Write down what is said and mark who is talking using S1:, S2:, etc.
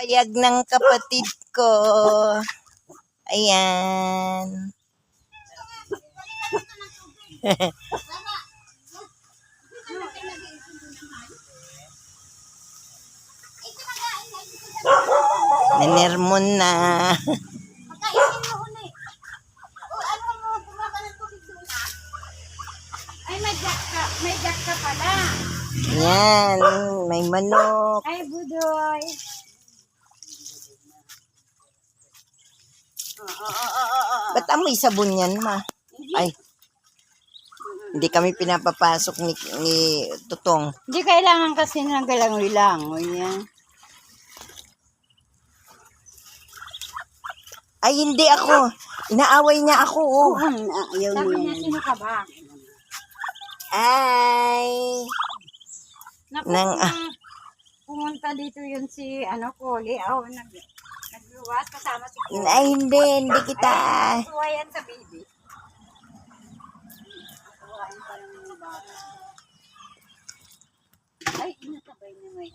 S1: Payag ng kapatid ko. Ayan. Ninermon na.
S2: Ay, may jack ka pala.
S1: Yan, may manok.
S2: Ay, budoy.
S1: Ba't amoy sabon yan, ma? Ay, hindi kami pinapapasok ni Tutong.
S2: Hindi kailangan kasi ng galangoy-langoy yan.
S1: Ay, hindi ako. Inaaway niya ako, oh.
S2: Ayaw sabi niya, sino ka ba?
S1: Ay.
S2: Naku,
S1: Nang,
S2: pumunta dito yun si, Koli. Nagluwas kasama si Koli.
S1: ay, hindi kita.
S2: Ay, tuwa yan sa baby. Tuwain pa lang yung bata. Ay, inatabay na may